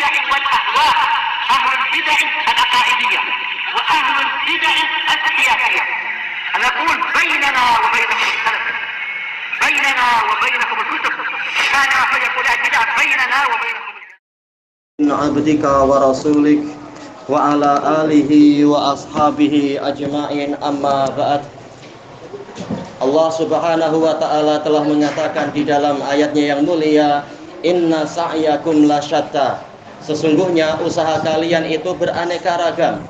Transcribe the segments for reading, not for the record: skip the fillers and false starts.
البدع والأهواء، أهل البدع العقائدية وأهل البدع السياسية. نقول بيننا وبينكم السلف، بيننا وبينكم الكتب، كان فيقول البدع بيننا وبينكم. عبدك ورسولك وعلى آله وأصحابه أجمعين أما بعد. Allah Subhanahu wa ta'ala telah menyatakan di dalam ayatnya yang mulia, inna sa'yakum lasyatta, sesungguhnya usaha kalian itu beraneka ragam.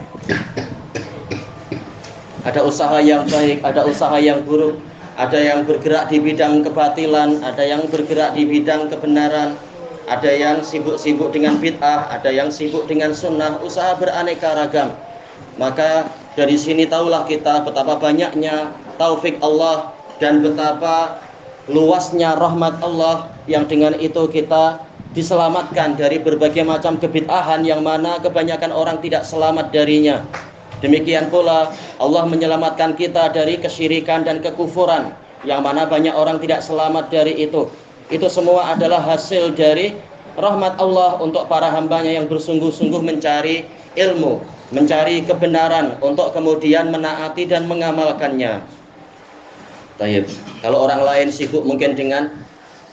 Ada usaha yang baik, ada usaha yang buruk, ada yang bergerak di bidang kebatilan, ada yang bergerak di bidang kebenaran, ada yang sibuk-sibuk dengan bid'ah, ada yang sibuk dengan sunnah. Usaha beraneka ragam. Maka dari sini tahulah kita betapa banyaknya taufik Allah dan betapa luasnya rahmat Allah, yang dengan itu kita diselamatkan dari berbagai macam kebid'ahan yang mana kebanyakan orang tidak selamat darinya. Demikian pula Allah menyelamatkan kita dari kesyirikan dan kekufuran yang mana banyak orang tidak selamat dari itu. Itu semua adalah hasil dari rahmat Allah untuk para hambanya yang bersungguh-sungguh mencari ilmu, mencari kebenaran untuk kemudian menaati dan mengamalkannya. Baik. Kalau orang lain sibuk mungkin dengan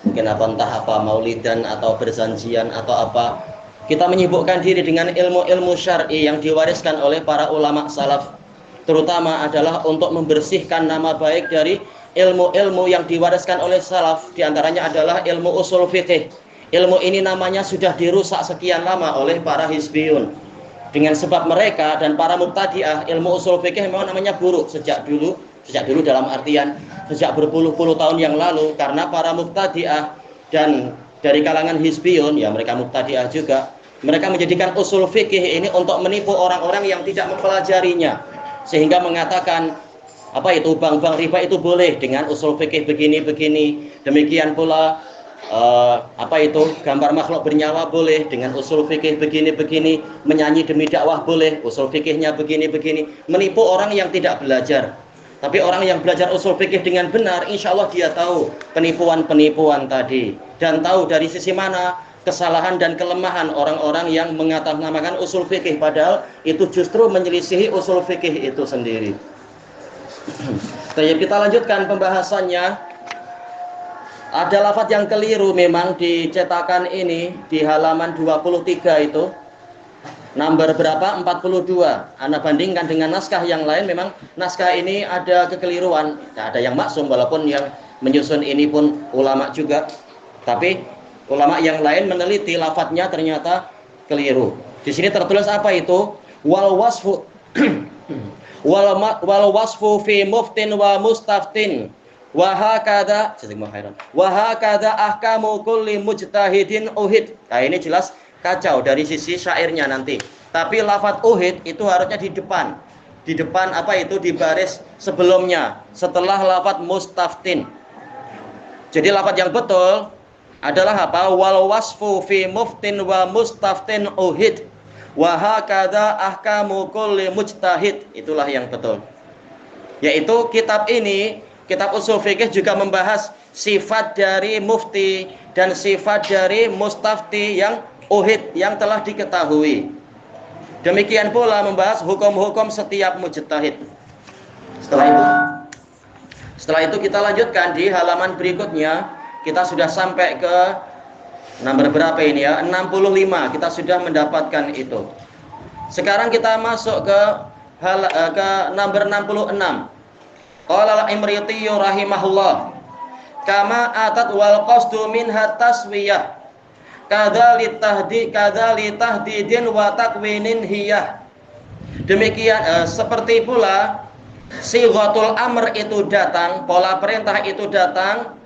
entah apa maulidan atau berzanjian atau apa, kita menyibukkan diri dengan ilmu-ilmu syar'i yang diwariskan oleh para ulama salaf, terutama adalah untuk membersihkan nama baik dari ilmu-ilmu yang diwariskan oleh salaf. Di antaranya adalah ilmu usul fikih. Ilmu ini namanya sudah dirusak sekian lama oleh para hizbiyun. Dengan sebab mereka dan para mubtadi'ah, ilmu usul fikih memang namanya buruk sejak dulu dalam artian sejak berpuluh-puluh tahun yang lalu, karena para mubtadi'ah dan dari kalangan hizbiyun, ya mereka mubtadi'ah juga, mereka menjadikan usul fikih ini untuk menipu orang-orang yang tidak mempelajarinya, sehingga mengatakan apa itu bank riba itu boleh dengan usul fikih begini-begini. Demikian pula gambar makhluk bernyawa boleh dengan usul fikih begini-begini. Menyanyi demi dakwah boleh, usul fikihnya begini-begini. Menipu orang yang tidak belajar. Tapi orang yang belajar usul fikih dengan benar, insya Allah dia tahu penipuan-penipuan tadi, dan tahu dari sisi mana kesalahan dan kelemahan orang-orang yang mengatasnamakan usul fikih, padahal itu justru menyelisihi usul fikih itu sendiri. Kita lanjutkan pembahasannya. Ada lafaz yang keliru memang di cetakan ini, di halaman 23 itu. Nomor berapa? 42. Anda bandingkan dengan naskah yang lain, memang naskah ini ada kekeliruan. Nah, ada yang maksum, walaupun yang menyusun ini pun ulama juga. Tapi ulama yang lain meneliti lafadznya ternyata keliru. Di sini tertulis apa itu? Wal wasfu wal wasfu fi muftin wa mustaftin wa hakadha ahkamu kulli mujtahidin uhid. Nah, ini jelas kacau dari sisi syairnya nanti. Tapi lafadz uhid itu harusnya di depan. Di depan di baris sebelumnya, setelah lafadz mustaftin. Jadi lafadz yang betul adalah apa? Wal wasfu fi muftin wa mustaftin uhid wa hakadha ahkamu kulli mujtahid. Itulah yang betul. Yaitu kitab ini, kitab usul fikih juga membahas sifat dari mufti dan sifat dari mustafti yang uhid, yang telah diketahui. Demikian pula membahas hukum-hukum setiap mujtahid. Setelah itu kita lanjutkan di halaman berikutnya. Kita sudah sampai ke nomor berapa ini ya? 65. Kita sudah mendapatkan itu. Sekarang kita masuk ke nomor 66. Qala al-Imriti rahimahullah, kama atat wal qasdu minha taswiyah kadzali tahdidin wa takwinin hiyah. Demikian seperti pula sighatul amr itu datang, pola perintah itu datang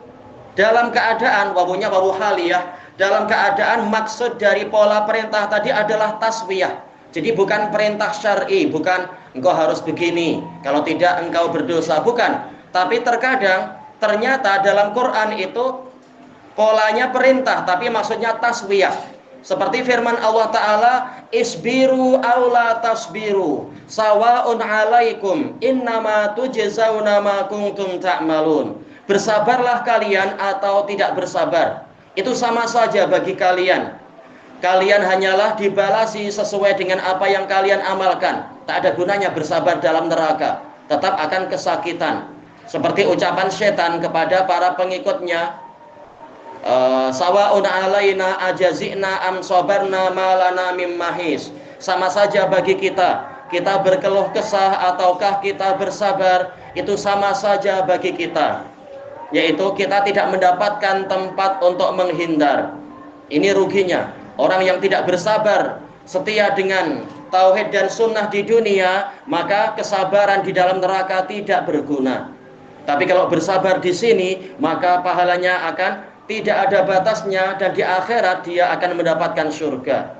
dalam keadaan wawunya wawu haliyah, dalam keadaan maksud dari pola perintah tadi adalah taswiyah. Jadi bukan perintah syar'i, bukan engkau harus begini, kalau tidak engkau berdosa, bukan. Tapi terkadang ternyata dalam Quran itu polanya perintah, tapi maksudnya taswiyah. Seperti firman Allah Ta'ala, isbiru aula tasbiru, sawa'un alaikum, innama tujzauna ma kuntum ta'malun. Bersabarlah kalian atau tidak bersabar, itu sama saja bagi kalian. Kalian hanyalah dibalasi sesuai dengan apa yang kalian amalkan. Tak ada gunanya bersabar dalam neraka, tetap akan kesakitan. Seperti ucapan setan kepada para pengikutnya, sawaun alaina ajazina am sabarna malana mim mahis. Sama saja bagi kita berkeluh kesah ataukah kita bersabar, itu sama saja bagi kita. Yaitu kita tidak mendapatkan tempat untuk menghindar. Ini ruginya orang yang tidak bersabar, setia dengan tauhid dan sunnah di dunia, maka kesabaran di dalam neraka tidak berguna. Tapi kalau bersabar di sini, maka pahalanya akan tidak ada batasnya, dan di akhirat dia akan mendapatkan surga.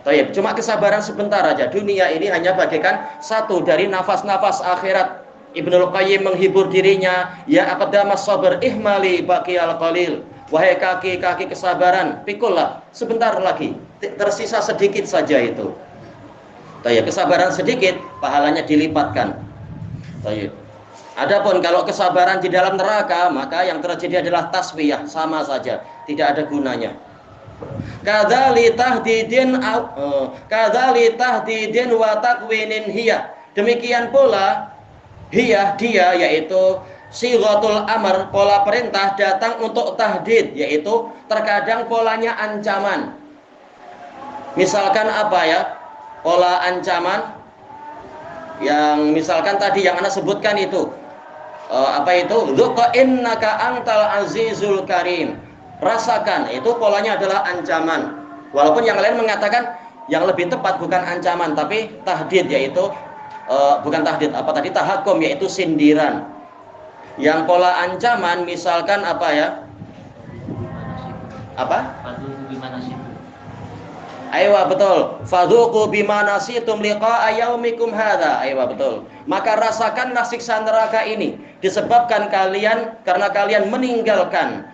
Baik, cuma kesabaran sebentar aja. Dunia ini hanya bagaikan satu dari nafas-nafas akhirat. Ibnul Qayyim menghibur dirinya, ya aqdamas sabr ihmali baqiyal qalil. Wahai kaki-kaki kesabaran, pikullah sebentar lagi, tersisa sedikit saja itu. Baik, kesabaran sedikit, pahalanya dilipatkan. Baik. Adapun kalau kesabaran di dalam neraka, maka yang terjadi adalah taswiyah, sama saja, tidak ada gunanya. Kadzali tahdidin wa takwinin hiya. Demikian pula hiya, dia, yaitu sighatul amr, pola perintah datang untuk tahdid, yaitu terkadang polanya ancaman. Misalkan apa ya? Pola ancaman yang misalkan tadi yang Anda sebutkan itu, apa itu? Dzuqa innaka antal azizul karim. Rasakan, itu polanya adalah ancaman. Walaupun yang lain mengatakan yang lebih tepat bukan ancaman tapi tahdid, yaitu bukan tahdid, apa tadi, tahakum, yaitu sindiran. Yang pola ancaman misalkan apa ya? Apa? Aywa, betul. Fadzuqu bima nasitum liqa'a yaumikum hadza. Aywa, betul. Maka rasakanlah siksa neraka ini disebabkan karena kalian meninggalkan,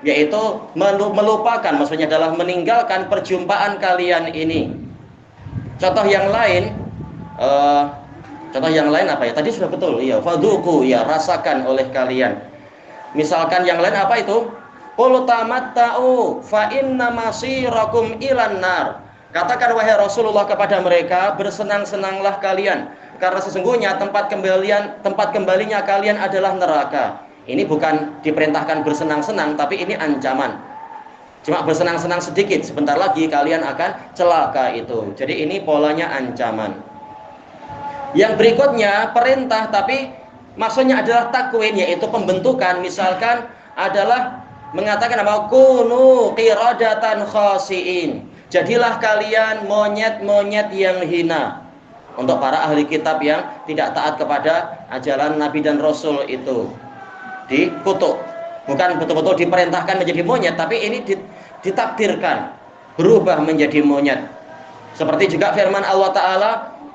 yaitu melupakan, maksudnya adalah meninggalkan perjumpaan kalian ini. Contoh yang lain apa ya? Tadi sudah betul, iya, fadzuqu, ya, rasakan oleh kalian. Misalkan yang lain apa itu? Qul tamatta'u fa inna masirakum ilan nar. Katakan wahai Rasulullah kepada mereka, bersenang-senanglah kalian, karena sesungguhnya tempat kembalinya kalian adalah neraka. Ini bukan diperintahkan bersenang-senang, tapi ini ancaman. Cuma bersenang-senang sedikit, sebentar lagi kalian akan celaka itu. Jadi ini polanya ancaman. Yang berikutnya perintah, tapi maksudnya adalah takwin, yaitu pembentukan. Misalkan adalah mengatakan apa? Kunu qiradatan khasiin. Jadilah kalian monyet-monyet yang hina. Untuk para ahli kitab yang tidak taat kepada ajaran Nabi dan Rasul itu, dikutuk. Bukan betul-betul diperintahkan menjadi monyet, tapi ini ditakdirkan berubah menjadi monyet. Seperti juga firman Allah Ta'ala,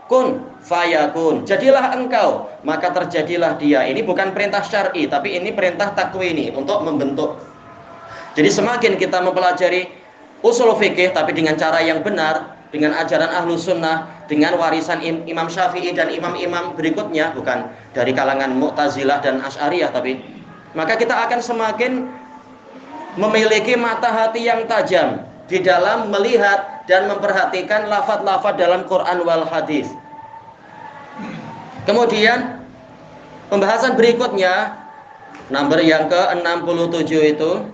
kun fayakun, jadilah engkau, maka terjadilah dia. Ini bukan perintah syar'i, tapi ini perintah takwini, untuk membentuk. Jadi semakin kita mempelajari usul fikih, tapi dengan cara yang benar, dengan ajaran ahlu sunnah, dengan warisan Imam Syafi'i dan imam-imam berikutnya, bukan dari kalangan Mu'tazilah dan Asy'ariyah, tapi maka kita akan semakin memiliki mata hati yang tajam di dalam melihat dan memperhatikan lafaz-lafaz dalam Quran wal hadis. Kemudian pembahasan berikutnya, nomor yang ke-67 itu,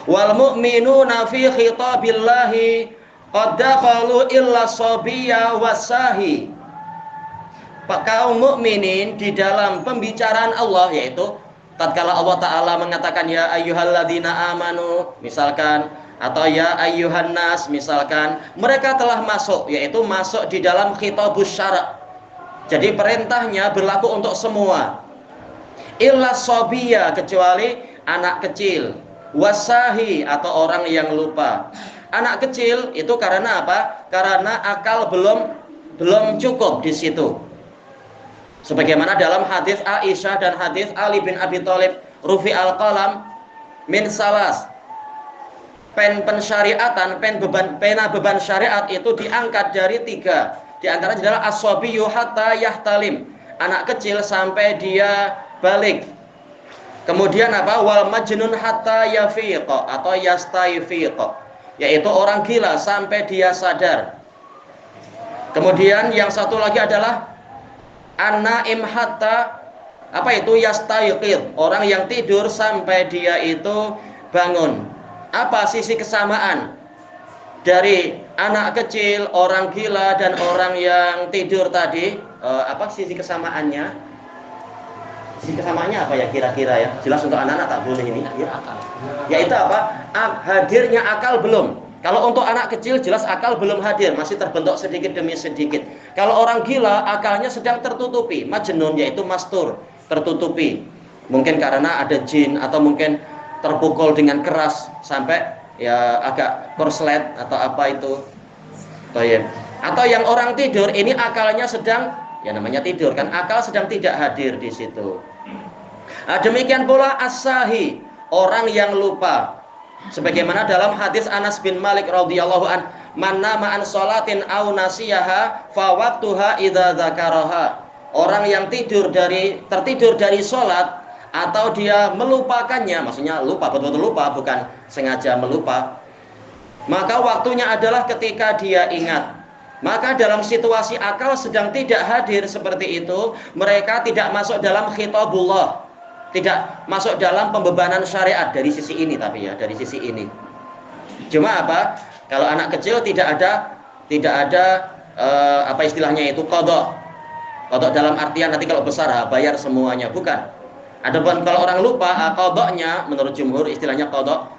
wal mu'minuna fi khitabillahi qad dakhalu illa sabiyya wasahi. Kaum mukminin di dalam pembicaraan Allah, yaitu tatkala Allah Ta'ala mengatakan ya ayyuhalladzina amanu misalkan, atau ya ayyuhan nas misalkan, mereka telah masuk, yaitu masuk di dalam khitabus syara'. Jadi perintahnya berlaku untuk semua. Illa sabiyya, kecuali anak kecil, wasahi, atau orang yang lupa. Anak kecil itu karena apa? Karena akal belum cukup di situ. Sebagaimana dalam hadis Aisyah dan hadis Ali bin Abi Thalib, rufi al-qalam min salas. Pena beban syariat itu diangkat dari 3. Di antaranya adalah as-sabiyyu hatta yahtalim, anak kecil sampai dia balik. Kemudian apa? Wal majnun hatta yafiqa atau yastayfiqa. yaitu orang gila sampai dia sadar. Kemudian yang satu lagi adalah an-naim hatta yastayqid, orang yang tidur sampai dia itu bangun. Apa sisi kesamaan dari anak kecil, orang gila dan orang yang tidur tadi? Apa sisi kesamaannya? Sisi kesamaannya apa ya kira-kira ya? Jelas untuk anak-anak tak boleh ini ya. Yaitu apa? Hadirnya akal belum. Kalau untuk anak kecil jelas akal belum hadir, masih terbentuk sedikit demi sedikit. Kalau orang gila akalnya sedang tertutupi, majnun yaitu mastur, tertutupi. Mungkin karena ada jin atau mungkin terpukul dengan keras sampai ya agak korslet atau apa itu. Atau yang orang tidur ini akalnya sedang, ya namanya tidur kan, akal sedang tidak hadir di situ. Demikian pula as-sahi, orang yang lupa. Sebagaimana dalam hadis Anas bin Malik radhiyallahu an, "Man nama an sholatin aw nasiyaha fa waqtuha idza dzakaraha." Orang yang tertidur dari sholat atau dia melupakannya, maksudnya lupa, betul-betul lupa, bukan sengaja melupa, maka waktunya adalah ketika dia ingat. Maka dalam situasi akal sedang tidak hadir seperti itu, mereka tidak masuk dalam khitabullah, tidak masuk dalam pembebanan syariat dari sisi ini, tapi ya dari sisi ini. Cuma apa? Kalau anak kecil tidak ada apa istilahnya itu qadha. Qadha dalam artian nanti kalau besar bayar semuanya, bukan. Adapun kalau orang lupa, qadhanya menurut jumhur istilahnya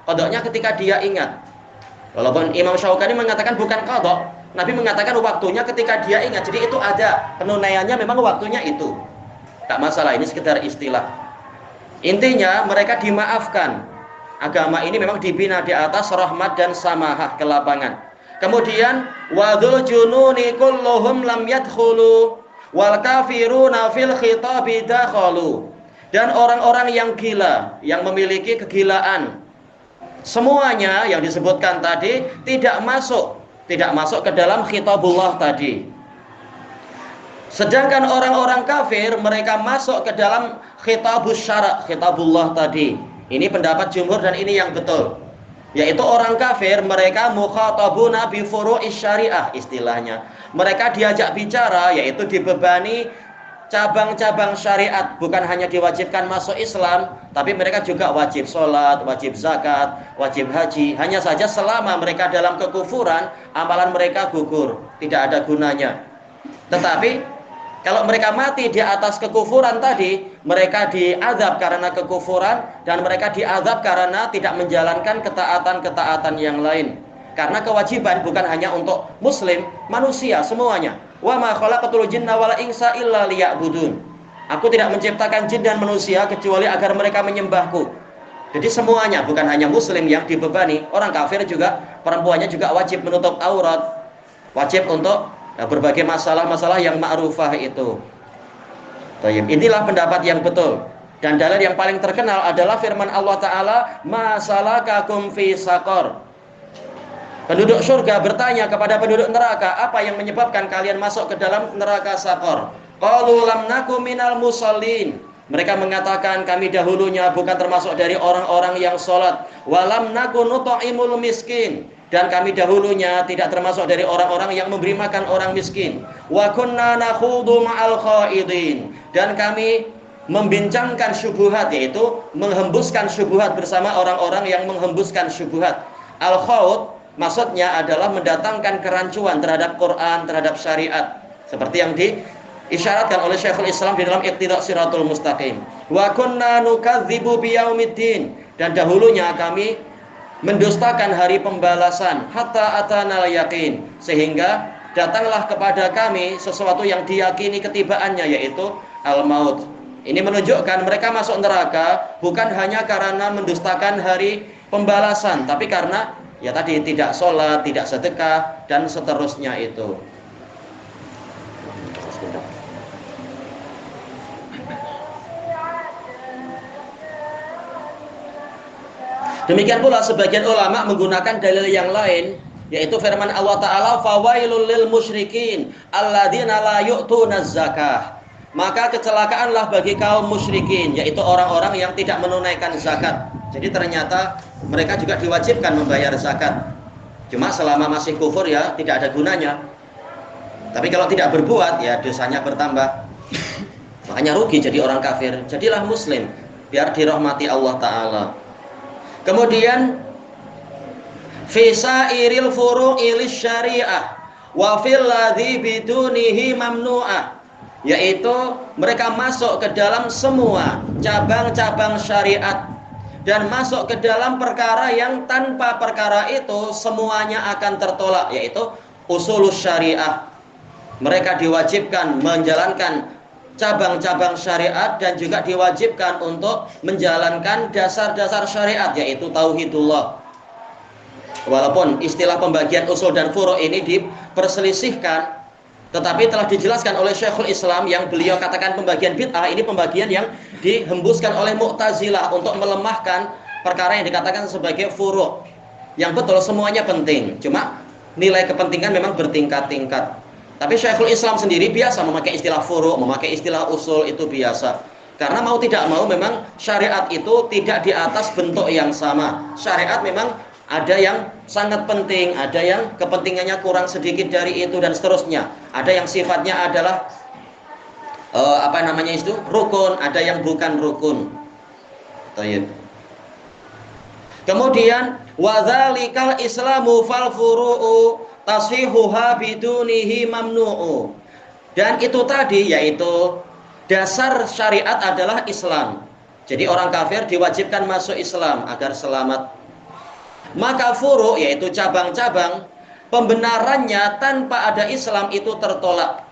qadhanya ketika dia ingat. Walaupun Imam Syaukani mengatakan bukan qadha, Nabi mengatakan waktunya ketika dia ingat. Jadi itu ada penunaiannya, memang waktunya itu. Tak masalah, ini sekedar istilah. Intinya mereka dimaafkan. Agama ini memang dibina di atas rahmat dan samahah, kelapangan. Kemudian wadul jununi kulluhum lam yadkhulu wal kafiruna fil khitabi dakhalu. Dan orang-orang yang gila, yang memiliki kegilaan, semuanya yang disebutkan tadi tidak masuk ke dalam khitabullah tadi. Sedangkan orang-orang kafir mereka masuk ke dalam khitabus syara', khitabullah tadi. Ini pendapat jumhur dan ini yang betul. Yaitu orang kafir mereka mukhatabuna bi furu'is syariah istilahnya. Mereka diajak bicara, yaitu dibebani cabang-cabang syariat, bukan hanya diwajibkan masuk Islam, tapi mereka juga wajib sholat, wajib zakat, wajib haji. Hanya saja selama mereka dalam kekufuran, amalan mereka gugur, tidak ada gunanya. Tetapi kalau mereka mati di atas kekufuran tadi, mereka diazab karena kekufuran dan mereka diazab karena tidak menjalankan ketaatan-ketaatan yang lain. Karena kewajiban bukan hanya untuk muslim, manusia semuanya. Wa ma khalaqatul jinna wal insa illa liya'budun. Aku tidak menciptakan jin dan manusia kecuali agar mereka menyembahku. Jadi semuanya, bukan hanya muslim yang dibebani, orang kafir juga, perempuannya juga wajib menutup aurat, wajib untuk berbagai masalah-masalah yang ma'rufah itu. Inilah pendapat yang betul. Dan dalil yang paling terkenal adalah firman Allah Ta'ala, ma salakakum fi saqar. Penduduk surga bertanya kepada penduduk neraka, apa yang menyebabkan kalian masuk ke dalam neraka saqar? Qalu lam naku minal musallin. Mereka mengatakan kami dahulunya bukan termasuk dari orang-orang yang sholat. Walam naku nut'imul miskin. Dan kami dahulunya tidak termasuk dari orang-orang yang memberi makan orang miskin. Wa kunna nakhudu ma'al khaidin. Dan kami membincangkan syubhat, yaitu menghembuskan syubhat bersama orang-orang yang menghembuskan syubhat. Al-khawd maksudnya adalah mendatangkan kerancuan terhadap Quran, terhadap syariat. Seperti yang diisyaratkan oleh Syekhul Islam di dalam Iqtida' Shiratul Mustaqim. Wa kunna nukadzibu biyaumiddin. Dan dahulunya kami mendustakan hari pembalasan hatta atanal yakin, sehingga datanglah kepada kami sesuatu yang diyakini ketibaannya, yaitu al-maut. Ini menunjukkan mereka masuk neraka bukan hanya karena mendustakan hari pembalasan, tapi karena ya tadi tidak sholat, tidak sedekah dan seterusnya itu. Demikian pula sebagian ulama menggunakan dalil yang lain, yaitu firman Allah Ta'ala, fawailul lil musyrikin alladzina la yu'tunaz zakah. Maka kecelakaanlah bagi kaum musyrikin, yaitu orang-orang yang tidak menunaikan zakat. Jadi ternyata mereka juga diwajibkan membayar zakat. Cuma selama masih kufur ya tidak ada gunanya. Tapi kalau tidak berbuat ya dosanya bertambah. Makanya rugi jadi orang kafir. Jadilah muslim biar dirahmati Allah Ta'ala. Kemudian fisairil furu'il syariah wa fil ladzi bidunihi mamnu'ah, yaitu mereka masuk ke dalam semua cabang-cabang syariat dan masuk ke dalam perkara yang tanpa perkara itu semuanya akan tertolak, yaitu usulus syariah. Mereka diwajibkan menjalankan cabang-cabang syariat dan juga diwajibkan untuk menjalankan dasar-dasar syariat, yaitu tauhidullah. Walaupun istilah pembagian usul dan furu' ini diperselisihkan, tetapi telah dijelaskan oleh Syekhul Islam yang beliau katakan pembagian bid'ah ini pembagian yang dihembuskan oleh Mu'tazilah untuk melemahkan perkara yang dikatakan sebagai furu'. Yang betul semuanya penting, cuma nilai kepentingan memang bertingkat-tingkat. Tapi Syekhul Islam sendiri biasa memakai istilah furu', memakai istilah usul, itu biasa. Karena mau tidak mau memang syariat itu tidak di atas bentuk yang sama. Syariat memang ada yang sangat penting, ada yang kepentingannya kurang sedikit dari itu dan seterusnya. Ada yang sifatnya adalah rukun, ada yang bukan rukun. Baik. Kemudian wadzalikal islamu fal furu'u tashihuha bidunihi mamnu'u. Dan itu tadi yaitu dasar syariat adalah Islam. Jadi orang kafir diwajibkan masuk Islam agar selamat. Maka furu' yaitu cabang-cabang pembenarannya tanpa ada Islam itu tertolak.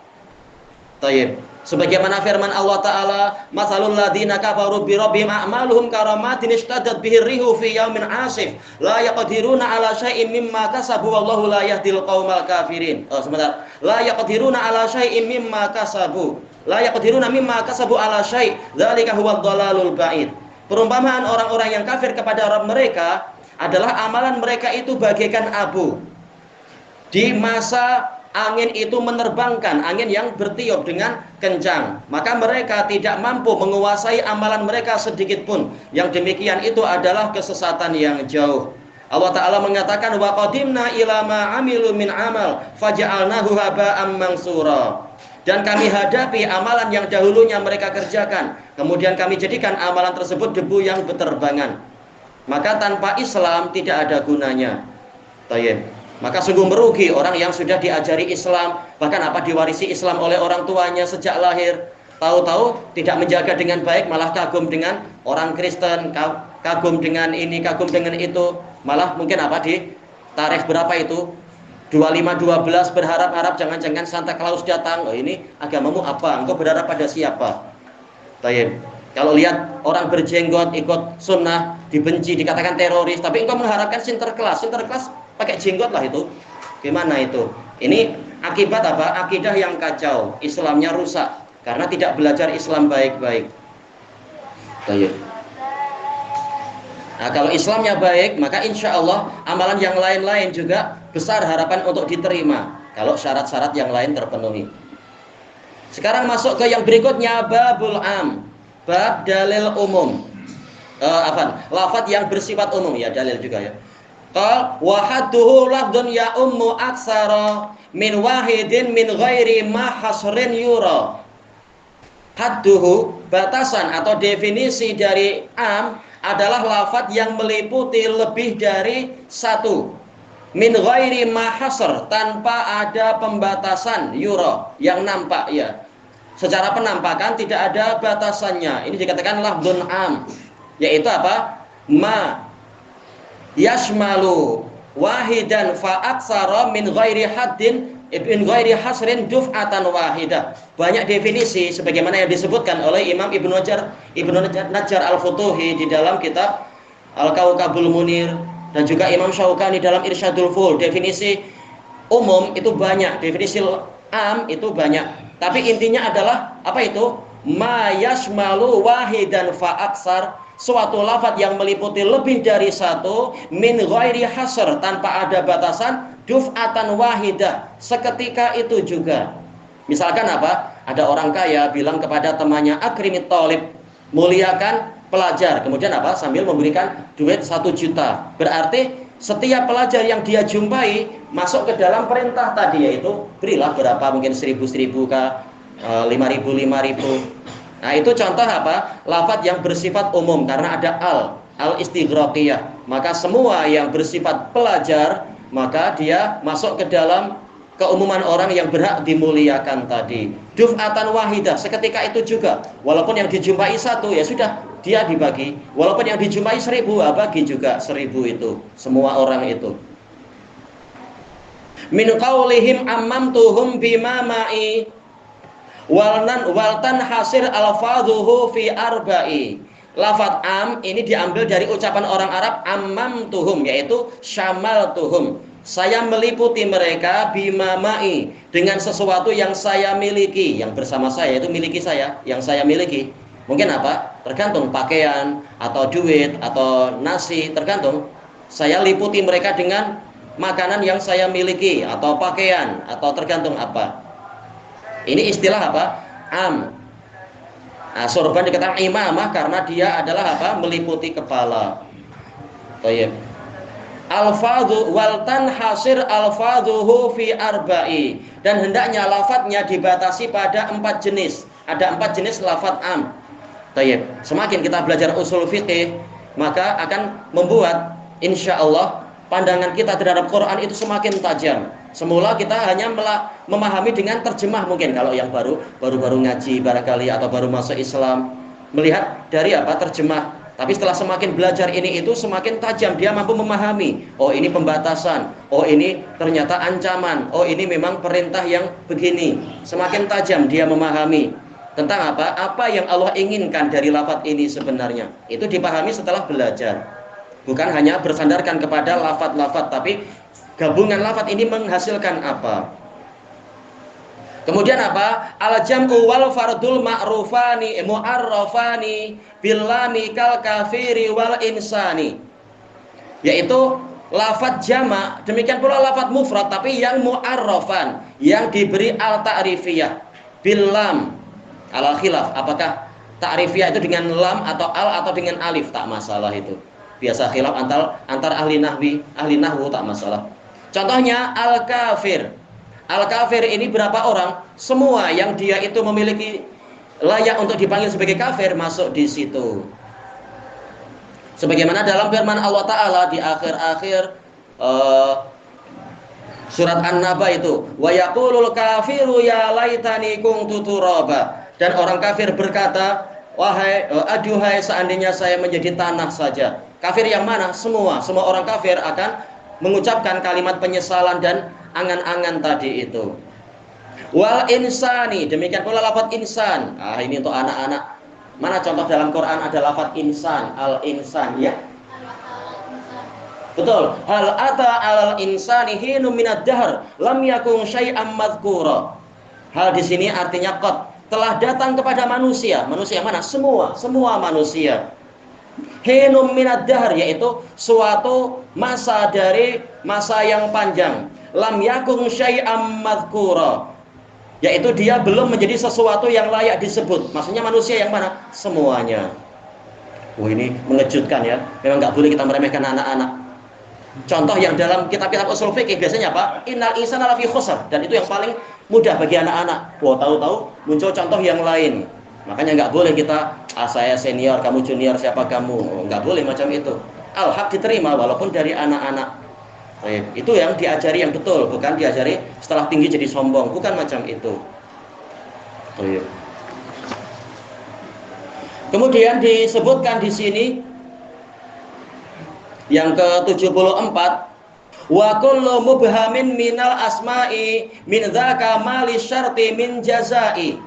Taib. Sebagaimana firman Allah Ta'ala, "Matsalul ladzina kafaru bi rabbihim a'maluhum karamatin ishtaddat bihir rihu fi yaumin 'asif, la yaqdiruna 'ala syai'in mimma kasabu wallahu la yahdil qaumal kafirin." Sebentar. La yaqdiruna 'ala syai'in mimma kasabu. La yaqdiruna mimma kasabu 'ala syai', dzalika huwad dhalalul ba'id. Perumpamaan orang-orang yang kafir kepada Rabb mereka adalah amalan mereka itu bagaikan abu. Di masa angin itu menerbangkan, angin yang bertiup dengan kencang, maka mereka tidak mampu menguasai amalan mereka sedikit pun. Yang demikian itu adalah kesesatan yang jauh. Allah Ta'ala mengatakan, wa qadimna ila ma amilu min amal faja'alnahu haba'am mansura. Dan kami hadapi amalan yang dahulunya mereka kerjakan, kemudian kami jadikan amalan tersebut debu yang berterbangan. Maka tanpa Islam tidak ada gunanya. Tayyib. Maka sungguh merugi orang yang sudah diajari Islam, bahkan diwarisi Islam oleh orang tuanya sejak lahir, tahu-tahu tidak menjaga dengan baik, malah kagum dengan orang Kristen, kagum dengan ini, kagum dengan itu, malah mungkin di tarikh berapa itu 25/12 berharap-harap jangan-jangan Santa Claus datang. Oh, ini agamamu apa? Engkau berharap pada siapa? Tayyib. Kalau lihat orang berjenggot ikut sunnah dibenci, dikatakan teroris, tapi engkau mengharapkan Sinterklas pakai jenggot lah, itu gimana itu? Ini akibat akidah yang kacau, Islamnya rusak karena tidak belajar Islam baik-baik. Baik. Nah, kalau Islamnya baik, maka insya Allah amalan yang lain-lain juga besar harapan untuk diterima kalau syarat-syarat yang lain terpenuhi. Sekarang masuk ke yang berikutnya, babul am, bab dalil umum. Lafaz yang bersifat umum, ya dalil juga ya. Qal wa hadduhu lafdun ya ummu aksara min wahidin min ghairi ma hasrin yura. Hadduhu, batasan atau definisi dari am adalah lafaz yang meliputi lebih dari satu. Min ghairi ma hasr, tanpa ada pembatasan, yura, yang nampak ya. Secara penampakan tidak ada batasannya. Ini dikatakan lafdun am, yaitu ma yashmalu wahidan fa aksara min ghairi haddin min ghairi hasrin duf'atan wahidah. Banyak definisi sebagaimana yang disebutkan oleh Imam Ibnu Najjar Al-Futuhi di dalam kitab Al-Kawkabul Munir, dan juga Imam Syaukani dalam Irsyadul Fuhul. Definisi umum itu banyak, definisi am itu banyak, tapi intinya adalah ma yashmalu wahidan fa aksar, suatu lafaz yang meliputi lebih dari satu, min ghairi hasr, tanpa ada batasan, duf'atan wahidah, seketika itu juga. Misalkan ada orang kaya bilang kepada temannya, akrimit thalib, muliakan pelajar, kemudian sambil memberikan duit 1 juta. Berarti setiap pelajar yang dia jumpai masuk ke dalam perintah tadi, yaitu berilah berapa, mungkin 1000 kah, 5000. Nah, itu contoh apa? Lafaz yang bersifat umum karena ada al istighraqiyah. Maka semua yang bersifat pelajar, maka dia masuk ke dalam keumuman orang yang berhak dimuliakan tadi. Duf'atan wahidah, seketika itu juga. Walaupun yang dijumpai 1, ya sudah, dia dibagi. Walaupun yang dijumpai 1000, bagi juga 1000 itu. Semua orang itu. Min qaulihim ammamtuhum bima ma'i waltan hasir alfadhuhu fi arba'i. Lafaz am ini diambil dari ucapan orang Arab ammamtuhum, yaitu syamaltuhum. Saya meliputi mereka bima ma'i, dengan sesuatu yang saya miliki, yang bersama saya, itu miliki saya, yang saya miliki. Mungkin apa? Tergantung pakaian atau duit atau nasi, tergantung. Saya liputi mereka dengan makanan yang saya miliki atau pakaian, atau tergantung apa. Ini istilah apa? Am. Nah, sorban dikatakan imamah karena dia adalah apa? Meliputi kepala. Baik. Alfadhu waltan hasir alfadhuhu fi arba'i, dan hendaknya lafadznya dibatasi pada 4 jenis. Ada 4 jenis lafadz am. Baik. Semakin kita belajar usul fikih, maka akan membuat insya Allah pandangan kita terhadap Quran itu semakin tajam. Semula kita hanya memahami dengan terjemah, mungkin kalau yang baru ngaji barangkali atau baru masuk Islam, melihat dari apa? Terjemah. Tapi setelah semakin belajar ini itu semakin tajam, dia mampu memahami. Oh, ini pembatasan. Oh, ini ternyata ancaman. Oh, ini memang perintah yang begini. Semakin tajam dia memahami tentang apa? Apa yang Allah inginkan dari lafaz ini sebenarnya. Itu dipahami setelah belajar. Bukan hanya bersandarkan kepada lafaz-lafaz, tapi gabungan lafaz ini menghasilkan apa? Kemudian apa? Al-jam'u wal fardul ma'rufani mu'arrafani billami kal kafiri wal insani. Yaitu lafaz jamak, demikian pula lafaz mufrad tapi yang mu'arrafan, yang diberi al-ta'rifiyah billam. Alal khilaf, apakah ta'rifiyah itu dengan lam atau al atau dengan alif, tak masalah itu. Biasa khilaf antar ahli nahwu tak masalah. Contohnya al-kafir. Al-kafir ini berapa orang? Semua yang dia itu memiliki layak untuk dipanggil sebagai kafir masuk di situ. Sebagaimana dalam firman Allah Ta'ala di akhir-akhir surat An-Naba itu, wa yaqulul kafiru ya laitani kuntu turaba. Dan orang kafir berkata, wahai aduhai seandainya saya menjadi tanah saja. Kafir yang mana? Semua orang kafir akan mengucapkan kalimat penyesalan dan angan-angan tadi itu. Wal insani, demikian pula lafaz insan. Ini untuk anak-anak. Mana contoh dalam Quran ada lafaz insan, al-insan, ya? Betul. Hal ata alal insani hinum minad dahr lam yakun syai'am madhkura. Hal di sini artinya qad, telah datang kepada manusia. Manusia mana? Semua manusia. Hinum minad dahr, yaitu suatu masa dari masa yang panjang. Lam yakun syai'am madhkura, yaitu dia belum menjadi sesuatu yang layak disebut. Maksudnya manusia yang mana? Semuanya. Ini mengejutkan ya. Memang nggak boleh kita meremehkan anak-anak. Contoh yang dalam kitab-kitab usul fikih biasanya apa? Innal insana lafi khusr, dan itu yang paling mudah bagi anak-anak. Tahu-tahu muncul contoh yang lain. Makanya nggak boleh kita, saya senior, kamu junior, siapa kamu? Nggak boleh macam itu. Al-haq diterima walaupun dari anak-anak. Itu yang diajari yang betul, bukan diajari setelah tinggi jadi sombong, bukan macam itu. Kemudian disebutkan di sini yang ke-74, wa kullu mubhamin minal asma'i min dzaka mali syarti min jazai.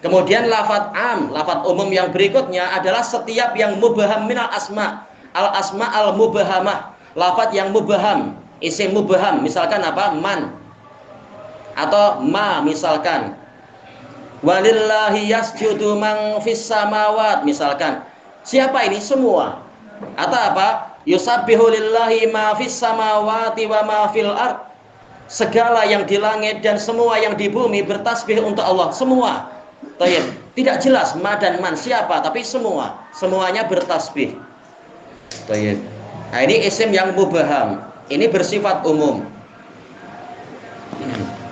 Kemudian lafaz am, lafaz umum yang berikutnya adalah setiap yang mubham minal asma, al asma al mubhamah, lafaz yang mubham, isim mubham, misalkan apa? Man atau ma, misalkan walillahi yasjudu man fis samawat, misalkan. Siapa ini? Semua. Atau apa? Yusabbihu lillahi ma fis samawati wa ma fil ard. Segala yang di langit dan semua yang di bumi bertasbih untuk Allah. Semua. Tidak jelas ma dan man siapa, tapi semuanya bertasbih. Nah, ini isim yang mubham. Ini bersifat umum.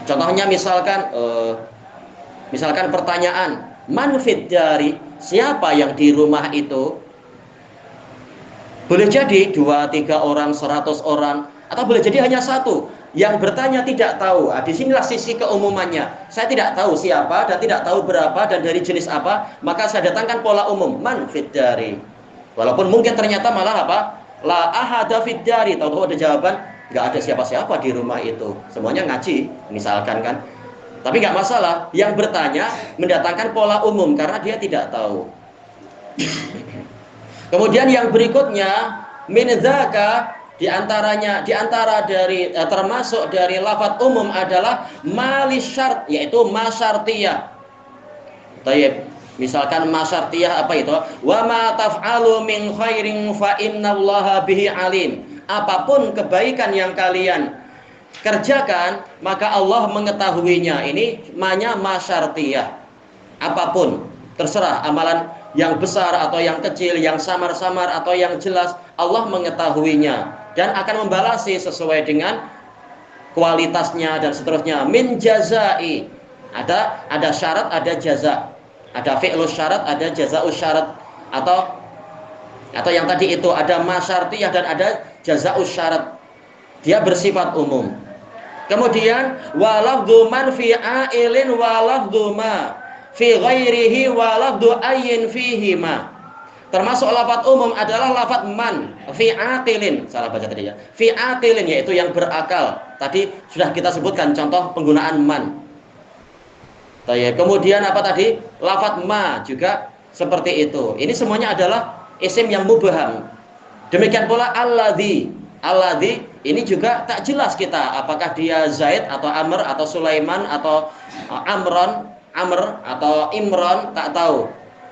Contohnya misalkan pertanyaan, man fid dari, siapa yang di rumah itu? Boleh jadi 2, 3 orang, 100 orang, atau boleh jadi hanya satu. Yang bertanya tidak tahu. Nah, disinilah sisi keumumannya. Saya tidak tahu siapa dan tidak tahu berapa dan dari jenis apa, maka saya datangkan pola umum, man fid dari. Walaupun mungkin ternyata malah apa? La ahada fid dari. Tahu ada jawaban, nggak ada siapa-siapa di rumah itu. Semuanya ngaji, misalkan kan. Tapi nggak masalah. Yang bertanya mendatangkan pola umum karena dia tidak tahu. Kemudian yang berikutnya min dzaka, di antara dari termasuk dari lafaz umum adalah mali syart, yaitu masyartiyah. Tayyib. Misalkan masyartiyah apa itu? Wa ma taf'alu min khairin fa innallaha bihi alim. Apapun kebaikan yang kalian kerjakan, maka Allah mengetahuinya. Ini namanya masyartiyah. Apapun, terserah amalan yang besar atau yang kecil, yang samar-samar atau yang jelas, Allah mengetahuinya dan akan membalasi sesuai dengan kualitasnya dan seterusnya. Min jazai, ada syarat, ada jaza, ada fi'lus syarat, ada jazaus syarat, atau yang tadi itu ada masyartiyah dan ada jazaus syarat. Dia bersifat umum. Kemudian walafdhu man fi ailin walafdhu ma fi ghairihi wa lafdhu ayyin fihi ma. Termasuk lafaz umum adalah lafaz man fi aqilin. Salah baca tadi ya. Fi aqilin, yaitu yang berakal. Tadi sudah kita sebutkan contoh penggunaan man. Kemudian apa tadi? Lafaz ma juga seperti itu. Ini semuanya adalah isim yang mubham. Demikian pula alladzi. Alladzi ini juga tak jelas kita apakah dia Zaid atau Amr atau Sulaiman atau Amr atau Imran, tak tahu.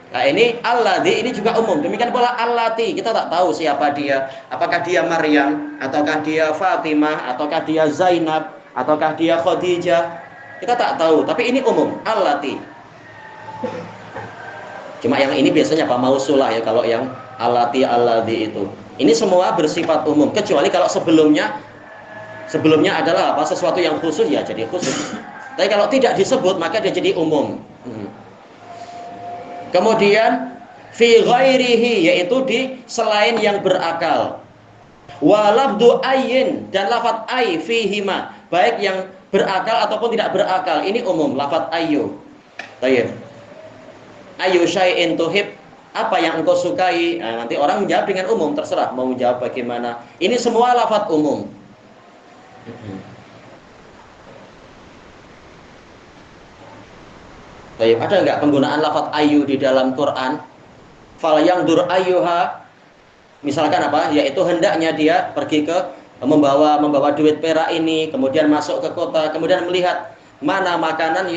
Nah, ini alladzi ini juga umum. Demikian pula allati, kita tak tahu siapa dia. Apakah dia Maryam, ataukah dia Fatimah, ataukah dia Zainab, ataukah dia Khadijah. Kita tak tahu, tapi ini umum, allati. Cuma yang ini biasanya apa? Mausulah ya, kalau yang allati alladzi itu. Ini semua bersifat umum, kecuali kalau sebelumnya adalah apa? Sesuatu yang khusus, ya jadi khusus. Tapi kalau tidak disebut maka dia jadi umum. Kemudian fi ghairihi, yaitu di selain yang berakal. Wa lafdhu ayyin, dan lafaz ay fihima, baik yang berakal ataupun tidak berakal. Ini umum, lafaz ayyu. Baik. Ayyu syai'in tuhib, apa yang engkau sukai. Nah, nanti orang menjawab dengan umum, terserah mau menjawab bagaimana. Ini semua lafaz umum. Baik, ada enggak penggunaan lafaz ayu di dalam Quran? Fal yangdur ayyuha, misalkan apa? Yaitu hendaknya dia pergi ke membawa duit perak ini, kemudian masuk ke kota, kemudian melihat mana makanan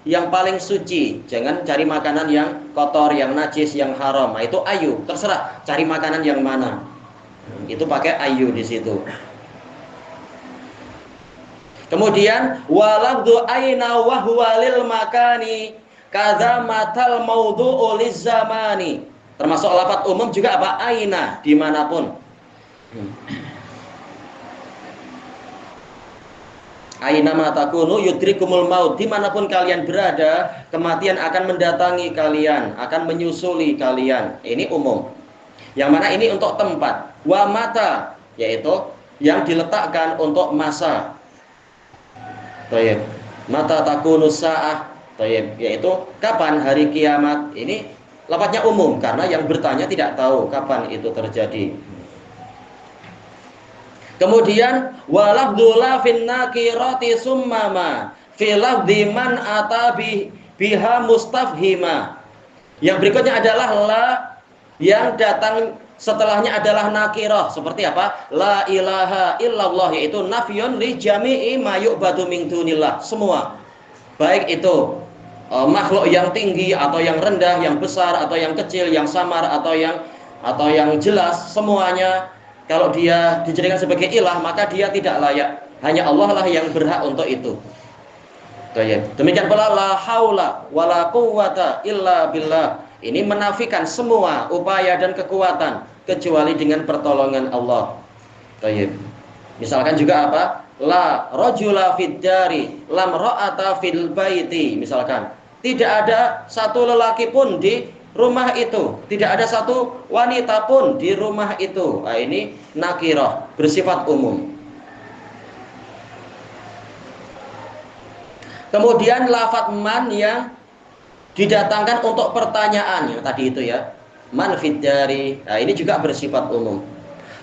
yang paling suci. Jangan cari makanan yang kotor, yang najis, yang haram. Nah, itu ayu, terserah cari makanan yang mana. Itu pakai ayu di situ. Kemudian walafdhu aina wa huwa lil makani kadza matal maudhu'u lizzamani. Termasuk lafaz umum juga apa? Aina, dimanapun. Aina ma takunu yudrikumul maut, dimanapun kalian berada, kematian akan mendatangi kalian, akan menyusuli kalian. Ini umum. Yang mana ini untuk tempat. Wa mata, yaitu yang diletakkan untuk masa. Baik. Mata takunu sa'ah, baik, yaitu kapan hari kiamat. Ini lafaznya umum karena yang bertanya tidak tahu kapan itu terjadi. Kemudian walafdhu la fin nakirati summama fi lafdhi man ata biha mustafhima. Yang berikutnya adalah la, yang datang setelahnya adalah nakirah. Seperti apa? La ilaha illallah, yaitu nafyun li jami'i ma yu'badu min dunillah. Semua, baik itu makhluk yang tinggi atau yang rendah, yang besar atau yang kecil, yang samar atau yang jelas, semuanya kalau dia dijadikan sebagai ilah, maka dia tidak layak. Hanya Allah lah yang berhak untuk itu. Demikian pula la haula wala quwwata illa billah. Ini menafikan semua upaya dan kekuatan kecuali dengan pertolongan Allah. Baik. Misalkan juga apa? La rajula fid dari lam ra'ata fil baiti. Misalkan, tidak ada satu lelaki pun di rumah itu, tidak ada satu wanita pun di rumah itu. Nah, ini nakirah, bersifat umum. Kemudian lafadz man yang didatangkan untuk pertanyaan, yang tadi itu ya, man fid dari. Nah, ini juga bersifat umum.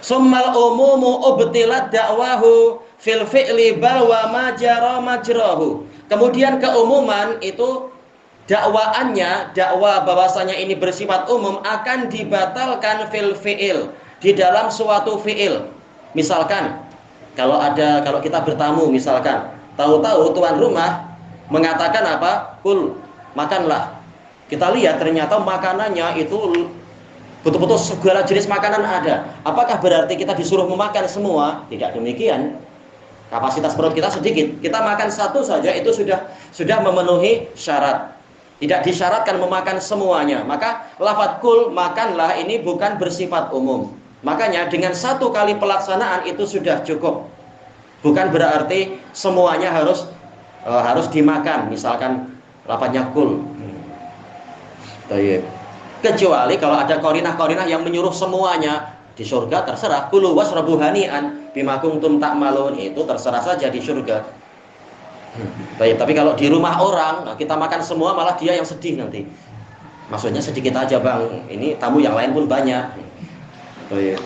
Summal umumu ubtilat da'wahu fil fi'li bal wa majara majrahu. Kemudian keumuman itu dakwaannya, dakwa bahwasanya ini bersifat umum akan dibatalkan fil fi'il, di dalam suatu fi'il. Misalkan kalau kita bertamu, misalkan tahu-tahu tuan rumah mengatakan apa? Kul, makanlah. Kita lihat ternyata makanannya itu betul-betul segala jenis makanan ada. Apakah berarti kita disuruh memakan semua? Tidak demikian. Kapasitas perut kita sedikit, kita makan satu saja itu sudah memenuhi syarat. Tidak disyaratkan memakan semuanya. Maka lafadz kul, makanlah, ini bukan bersifat umum. Makanya dengan satu kali pelaksanaan itu sudah cukup. Bukan berarti semuanya harus dimakan. Misalkan lafadznya kul. Kecuali kalau ada qarinah-qarinah yang menyuruh semuanya. Di surga terserah, kulu wasrabu hani'an bima kuntum ta'malun, itu terserah saja di surga. Baik, tapi kalau di rumah orang, kita makan semua malah dia yang sedih nanti. Maksudnya sedikit aja bang, ini tamu yang lain pun banyak. Baik.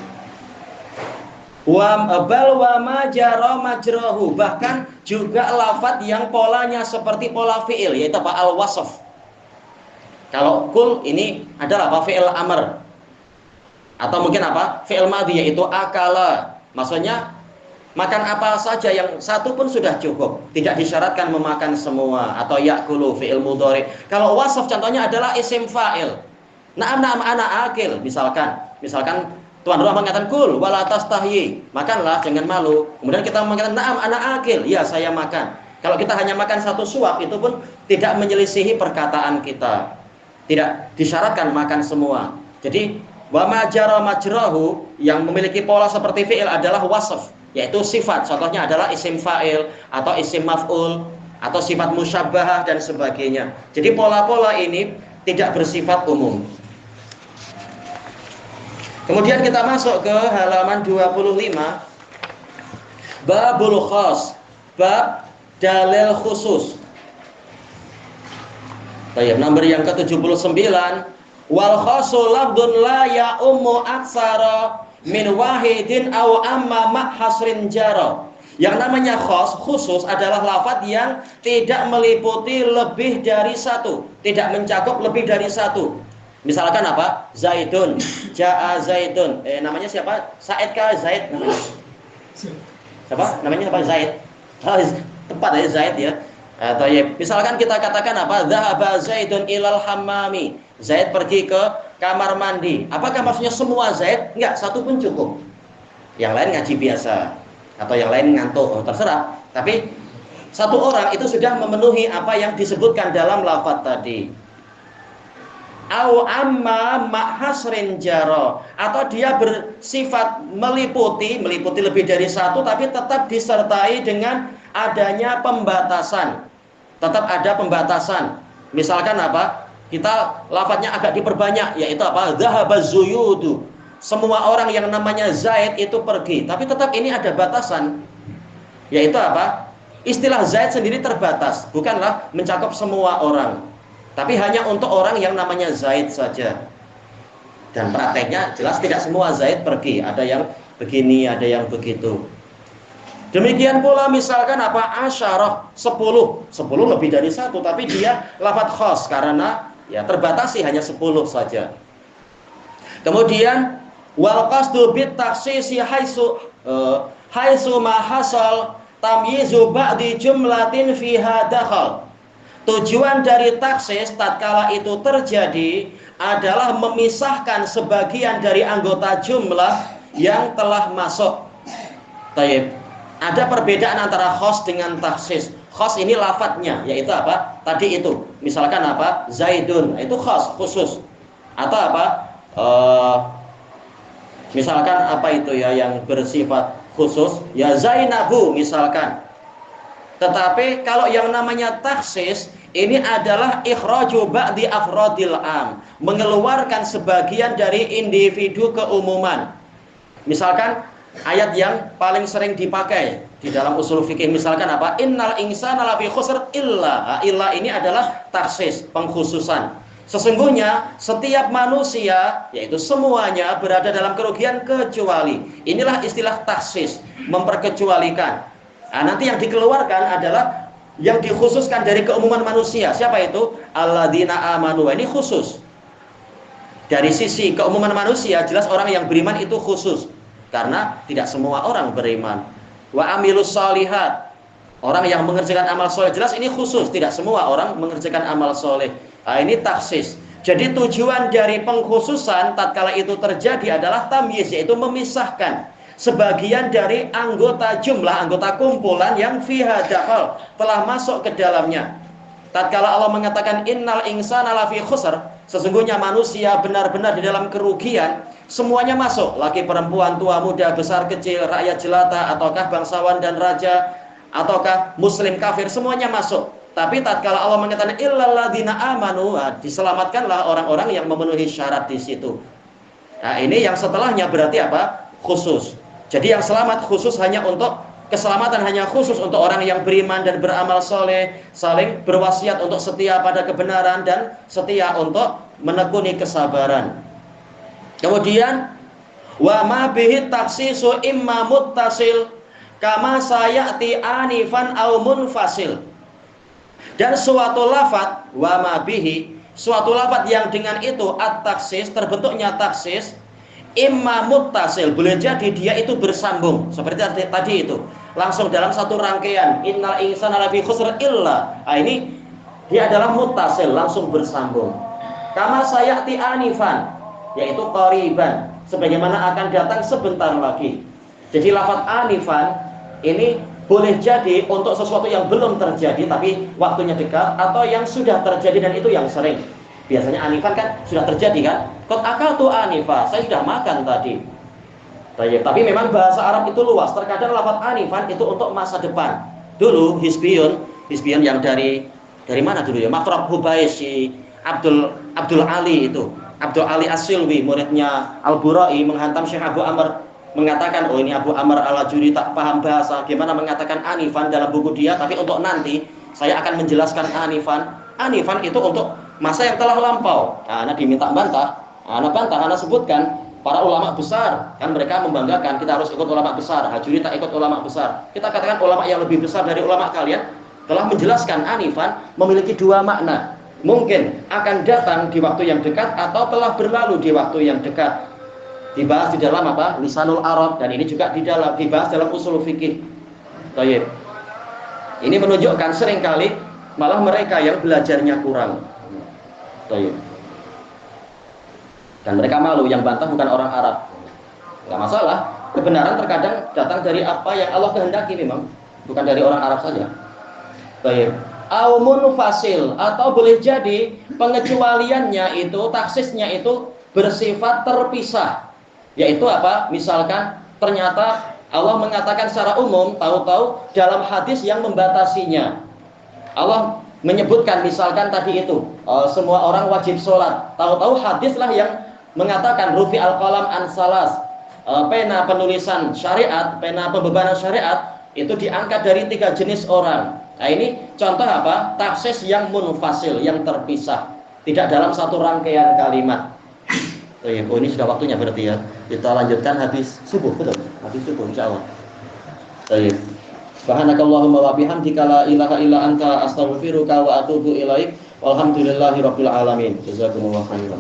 Bal wa majara majrahu, bahkan juga lafadz yang polanya seperti pola fi'il, yaitu apa? Al-wasf. Kalau kul ini adalah apa? Fi'il amr. Atau mungkin apa? Fi'il madhi, yaitu akala. Maksudnya makan apa saja, yang satu pun sudah cukup. Tidak disyaratkan memakan semua. Atau yakulu, fi'il mudhari. Kalau wasaf contohnya adalah isim fa'il. Na'am ana akil. Misalkan tuan rumah mengatakan kul wala tastahyi, makanlah jangan malu. Kemudian kita mengatakan na'am ana akil, ya saya makan. Kalau kita hanya makan satu suap, itu pun tidak menyelisihi perkataan kita. Tidak disyaratkan makan semua. Jadi wa majara majrahu yang memiliki pola seperti fi'il adalah wasf, yaitu sifat. Contohnya adalah isim fa'il atau isim maf'ul atau sifat musyabbahah dan sebagainya. Jadi pola-pola ini tidak bersifat umum. Kemudian kita masuk ke halaman 25. Babul khas, bab dalil khusus. Baik, nomor yang ke-79. Wal khasu lafdun la ya ummu aksara min wahidin aw amma ma hasrin jara. Yang namanya khas, khusus, adalah lafadz yang tidak meliputi lebih dari satu, tidak mencakup lebih dari satu. Misalkan apa? Zaidun, ja'a Zaidun. Namanya siapa? Said kah? Zaid namanya. Siapa? Namanya apa? Zaid. Tepat ya, Zaid ya. Atau ya, misalkan kita katakan apa? Dhahaba Zaidun ilal hammami. Zaid pergi ke kamar mandi. Apakah maksudnya semua Zaid? Enggak, satu pun cukup. Yang lain ngaji biasa atau yang lain ngantuk, terserah. Tapi satu orang itu sudah memenuhi apa yang disebutkan dalam lafadz tadi. Au amma mahasrin jaro, atau dia bersifat meliputi lebih dari satu, tapi tetap disertai dengan adanya pembatasan. Tetap ada pembatasan. Misalkan apa? Kita lafadznya agak diperbanyak, yaitu apa? Dhahaba zuyudu. Semua orang yang namanya Zaid itu pergi, tapi tetap ini ada batasan. Yaitu apa? Istilah Zaid sendiri terbatas, bukanlah mencakup semua orang. Tapi hanya untuk orang yang namanya Zaid saja. Dan prakteknya jelas tidak semua Zaid pergi. Ada yang begini, ada yang begitu. Demikian pula misalkan apa? Asyarah, 10 lebih dari satu, tapi dia lafadz khas karena ya terbatasi hanya 10 saja. Kemudian wal qasdu bit takhsisi haitsu ma hasal tamyizu ba'di jumlatin fiha dakhal. Tujuan dari taksis tatkala itu terjadi adalah memisahkan sebagian dari anggota jumlah yang telah masuk. Taib. Ada perbedaan antara khos dengan taksis. Khos ini lafadznya, yaitu apa? Tadi itu. Misalkan apa? Zaidun, itu khos, khusus. Atau apa? Misalkan apa itu ya yang bersifat khusus? Ya Zainabu misalkan. Tetapi kalau yang namanya taksis, ini adalah ikhraju ba'di afrodil am, mengeluarkan sebagian dari individu keumuman. Misalkan ayat yang paling sering dipakai di dalam usul fikih, misalkan apa? Innal insana lafi khusr illa. Illa ini adalah taksis, pengkhususan. Sesungguhnya setiap manusia, yaitu semuanya, berada dalam kerugian kecuali. Inilah istilah taksis, memperkecualikan. Nah, nanti yang dikeluarkan adalah yang dikhususkan dari keumuman manusia. Siapa itu? Alladzina amanu. Ini khusus. Dari sisi keumuman manusia, jelas orang yang beriman itu khusus. Karena tidak semua orang beriman. Wa amilus shalihat. Orang yang mengerjakan amal soleh, jelas ini khusus. Tidak semua orang mengerjakan amal soleh. Nah, ini taksis. Jadi tujuan dari pengkhususan tatkala itu terjadi adalah tamyiz, yaitu memisahkan sebagian dari jumlah anggota kumpulan yang fiha dakhal, telah masuk ke dalamnya. Tatkala Allah mengatakan innal insana lafi khusr, sesungguhnya manusia benar-benar di dalam kerugian, semuanya masuk, laki perempuan, tua muda, besar kecil, rakyat jelata, ataukah bangsawan dan raja, ataukah muslim kafir, semuanya masuk. Tapi tatkala Allah mengatakan illal ladzina amanu, diselamatkanlah orang-orang yang memenuhi syarat di situ. Nah, ini yang setelahnya berarti apa? Khusus. Jadi yang selamat khusus hanya untuk keselamatan, hanya khusus untuk orang yang beriman dan beramal soleh, saling berwasiat untuk setia pada kebenaran dan setia untuk menekuni kesabaran. Kemudian wa ma bihi taksisu imma muttasil kama sayati anifan au munfasil. Dan suatu lafaz wa ma bihi, suatu lafaz yang dengan itu at-taksis, terbentuknya taksis, imma muttasil, boleh jadi dia itu bersambung seperti tadi itu, langsung dalam satu rangkaian, innal insana lafi khusr illa. Nah, ini dia adalah muttasil, langsung bersambung. Kama sayati anifan, yaitu qariban, sebagaimana akan datang sebentar lagi. Jadi lafaz anifan ini boleh jadi untuk sesuatu yang belum terjadi tapi waktunya dekat, atau yang sudah terjadi dan itu yang sering. Biasanya anifan kan sudah terjadi kan? Qad akaltu anifa, saya sudah makan tadi. Tapi memang bahasa Arab itu luas. Terkadang lafaz anifan itu untuk masa depan. Dulu Hizbiyun yang dari mana dulu ya? Makrab Hubais, si Abdul Ali itu. Abdul Ali As-Silwi, muridnya Al-Burai, menghantam Syekh Abu Amr, mengatakan, oh ini Abu Amr Al-Ajuri tak paham bahasa, gimana mengatakan anifan dalam buku dia, tapi untuk nanti saya akan menjelaskan anifan. Anifan itu untuk masa yang telah lampau. Nah, diminta bantah. Anak sebutkan para ulama besar, kan mereka membanggakan kita harus ikut ulama besar. Hajuri tak ikut ulama besar. Kita katakan ulama yang lebih besar dari ulama kalian telah menjelaskan anifan memiliki dua makna. Mungkin akan datang di waktu yang dekat atau telah berlalu di waktu yang dekat. Dibahas di dalam apa? Lisanul Arab, dan ini juga dibahas dalam usul fikih. Baik. Ini menunjukkan seringkali malah mereka yang belajarnya kurang. Baik. Dan mereka malu, yang bantah bukan orang Arab. Enggak masalah. Kebenaran terkadang datang dari apa yang Allah kehendaki memang, bukan dari orang Arab saja. Baik. Au munfasil, atau boleh jadi pengecualiannya itu, taksisnya itu bersifat terpisah. Yaitu apa? Misalkan ternyata Allah mengatakan secara umum, tahu-tahu dalam hadis yang membatasinya. Allah menyebutkan misalkan tadi itu, semua orang wajib sholat. Tahu-tahu hadislah yang mengatakan rufi al-qalam an salas, pena penulisan syariat, pena pembebanan syariat itu diangkat dari 3 jenis orang. Nah, ini contoh apa? Taksis yang munfasil, yang terpisah, tidak dalam satu rangkaian kalimat. Oh, ini sudah waktunya berarti ya. Kita lanjutkan habis subuh, betul? Habis subuh insyaallah. Baik. Subhanakallahumma wa bihamdika la ilaha illa anta astaghfiruka wa atubu ilaik. Walhamdulillahirabbil alamin. Jazakumullahu khairan.